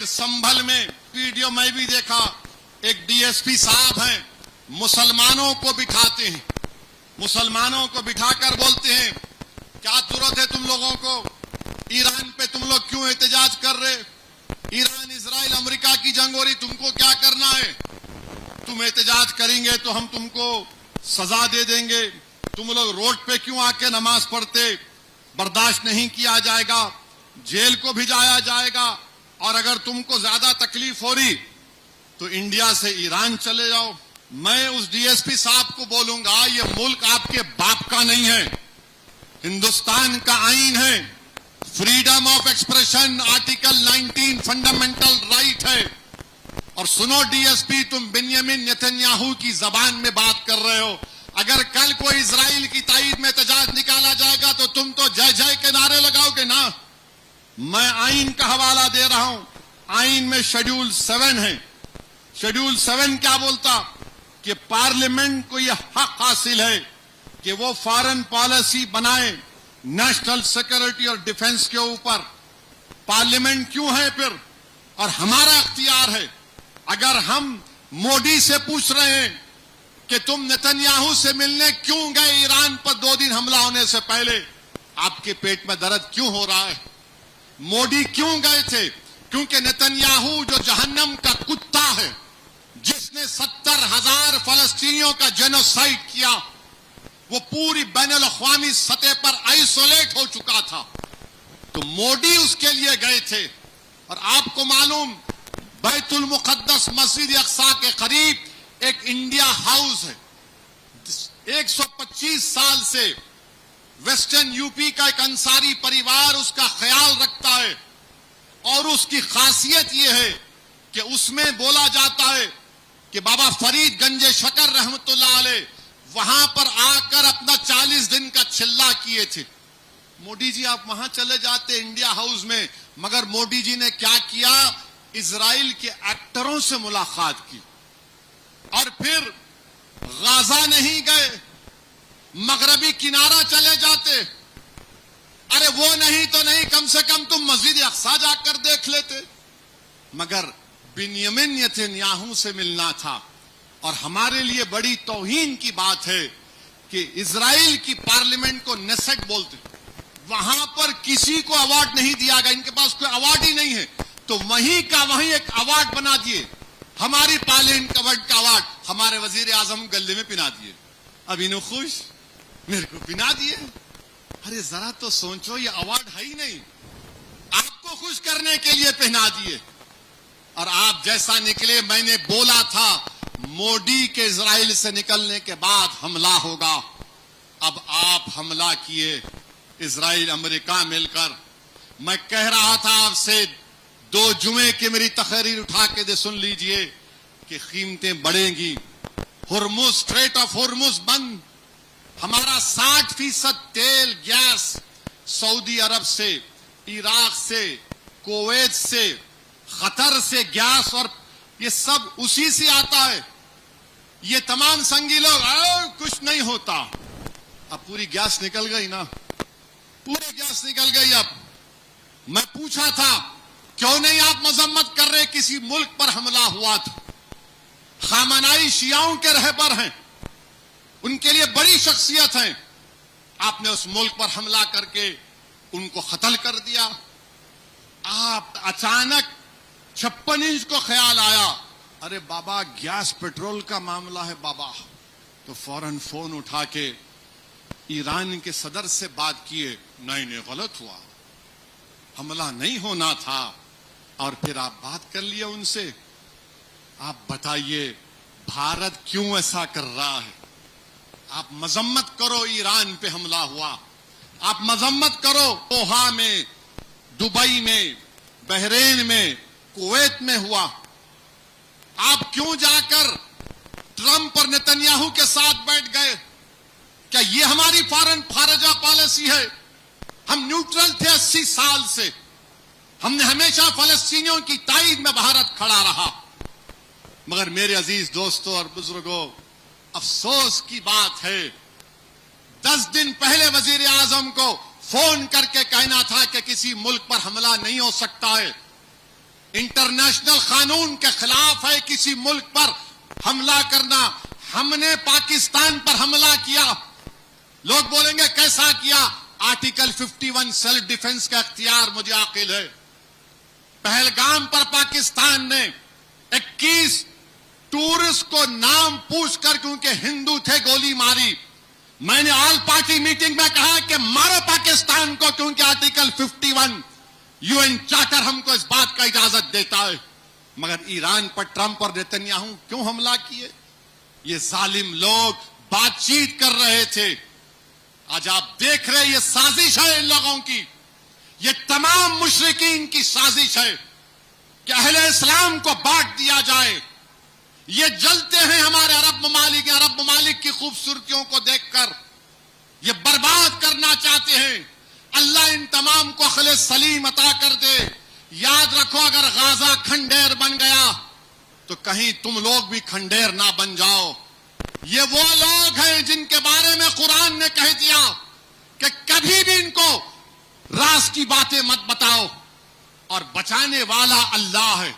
फिर संभल में वीडियो मैं भी देखा, एक डीएसपी साहब हैं, मुसलमानों को बिठाते हैं, मुसलमानों को बिठाकर बोलते हैं क्या जरूरत है तुम लोगों को, ईरान पे तुम लोग क्यों एहतजाज कर रहे, ईरान इजराइल अमेरिका की जंग हो रही, तुमको क्या करना है, तुम एहतजाज करेंगे तो हम तुमको सजा दे देंगे, तुम लोग रोड पे क्यों आके नमाज पढ़ते, बर्दाश्त नहीं किया जाएगा, जेल को भिजाया जाएगा, और अगर तुमको ज्यादा तकलीफ हो रही तो इंडिया से ईरान चले जाओ। मैं उस डीएसपी साहब को बोलूंगा ये मुल्क आपके बाप का नहीं है, हिंदुस्तान का आईन है, freedom of expression article 19 fundamental right है। और सुनो डीएसपी, तुम बिन्यामिन नेतन्याहू की जबान में बात कर रहे हो, अगर कल कोई इजराइल की ताईद में एहतजाज निकाला जाएगा तो तुम तो जय जय के नारे लगाओगे ना। मैं आईन का हवाला दे रहा हूं, आईन में शेड्यूल 7 है। शेड्यूल 7 क्या बोलता कि पार्लियामेंट को यह हक हासिल है कि वो फॉरेन पॉलिसी बनाए नेशनल सिक्योरिटी और डिफेंस के ऊपर। पार्लियामेंट क्यों है फिर, और हमारा अख्तियार है। अगर हम मोदी से पूछ रहे हैं कि तुम नेतन्याहू से मिलने क्यों गए ईरान पर 2 दिन हमला होने से पहले, आपके पेट में दर्द क्यों हो रहा है। मोदी क्यों गए थे, क्योंकि नेतन्याहू जो जहन्नम का कुत्ता है, जिसने 70,000 फलस्तीनियों का जेनोसाइड किया, वो पूरी बैनुल-अक़वामी सतह पर आइसोलेट हो चुका था, तो मोदी उसके लिए गए थे। और आपको मालूम, बैतुल मुक़द्दस मस्जिद अक़सा के करीब एक इंडिया हाउस है, 125 साल से वेस्टर्न यूपी का एक अंसारी परिवार उसका ख्याल रखता है, और उसकी खासियत यह है कि उसमें बोला जाता है कि बाबा फरीद गंजे शकर रहमतुल्लाह अलैह वहां पर आकर अपना 40 दिन का चिल्ला किए थे। मोदी जी आप वहां चले जाते इंडिया हाउस में, मगर मोदी जी ने क्या किया, इजराइल के एक्टरों से मुलाकात की, और फिर गाजा नहीं गए, मगरबी किनारा चले जाते। अरे वो नहीं तो नहीं, कम से कम तुम मस्जिद अक़सा जाकर देख लेते। मगर बिन्यामिन नेतन्याहू से मिलना था। और हमारे लिए बड़ी तौहीन की बात है कि इजराइल की पार्लियामेंट को नेसेट बोलते, वहां पर किसी को अवार्ड नहीं दिया गया, इनके पास कोई अवार्ड ही नहीं है, तो वहीं का वहीं एक अवार्ड बना दिए, हमारी पार्लियामेंट का अवार्ड हमारे वजीर आजम गले में पिना दिए। अब इन्हों खुश, मेरे को पिना दिए। अरे जरा तो सोचो, ये अवार्ड है ही नहीं, आपको खुश करने के लिए पहना दिए। और आप जैसा निकले, मैंने बोला था मोदी के इजराइल से निकलने के बाद हमला होगा, अब आप हमला किए, इजराइल अमेरिका मिलकर। मैं कह रहा था आपसे 2 जुमे की मेरी तकरीर उठा के दे सुन लीजिए कि कीमतें बढ़ेंगी, हुर्मुज, स्ट्रेट ऑफ हुर्मुज बंद, हमारा 60% तेल गैस सऊदी अरब से, इराक से, कुवैत से, कतर से गैस, और ये सब उसी से आता है। ये तमाम संगी लोग कुछ नहीं होता, अब पूरी गैस निकल गई ना, पूरी गैस निकल गई। अब मैं पूछा था क्यों नहीं आप मजम्मत कर रहे, किसी मुल्क पर हमला हुआ था, खामनाई शियाओं के रहबर हैं, उनके लिए बड़ी शख्सियत है, आपने उस मुल्क पर हमला करके उनको कत्ल कर दिया। आप अचानक 56 इंच को ख्याल आया, अरे बाबा गैस पेट्रोल का मामला है बाबा, तो फौरन फोन उठा के ईरान के सदर से बात किए, नहीं नहीं गलत हुआ, हमला नहीं होना था, और फिर आप बात कर लिए उनसे। आप बताइए भारत क्यों ऐसा कर रहा है। आप मजम्मत करो, ईरान पे हमला हुआ, आप मजम्मत करो, दोहा में, दुबई में, बहरेन में, कुवैत में हुआ। आप क्यों जाकर ट्रंप और नेतन्याहू के साथ बैठ गए, क्या ये हमारी फॉरेन खारजा पॉलिसी है। हम न्यूट्रल थे 80 साल से, हमने हमेशा फलस्तीनियों की ताईद में भारत खड़ा रहा। मगर मेरे अजीज दोस्तों और बुजुर्गों, अफसोस की बात है 10 दिन पहले वजीर आजम को फोन करके कहना था कि किसी मुल्क पर हमला नहीं हो सकता है, इंटरनेशनल कानून के खिलाफ है किसी मुल्क पर हमला करना। हमने पाकिस्तान पर हमला किया। लोग बोलेंगे कैसा किया? आर्टिकल 51 सेल्फ डिफेंस का इख्तियार मुझे आकिल है। पहलगाम पर पाकिस्तान ने 21 टूरिस्ट को नाम पूछकर क्योंकि हिंदू थे गोली मारी। मैंने ऑल पार्टी मीटिंग में कहा कि मारो पाकिस्तान को, क्योंकि आर्टिकल 51 यूएन चार्टर हमको इस बात का इजाजत देता है। मगर ईरान पर ट्रंप और नेतन्याहू क्यों हमला किए? ये जालिम लोग बातचीत कर रहे थे। आज आप देख रहे ये साजिश है इन लोगों की, ये तमाम मुशरिकीन की साजिश है कि अहले इस्लाम को बांट दिया जाए। ये जलते हैं हमारे अरब ममालिक की खूबसूरतियों को देखकर, ये बर्बाद करना चाहते हैं। अल्लाह इन तमाम को अक्ल सलीम अता कर दे। याद रखो, अगर गाजा खंडेर बन गया तो कहीं तुम लोग भी खंडेर ना बन जाओ। ये वो लोग हैं जिनके बारे में कुरान ने कह दिया कि कभी भी इनको राज की बातें मत बताओ, और बचाने वाला अल्लाह है।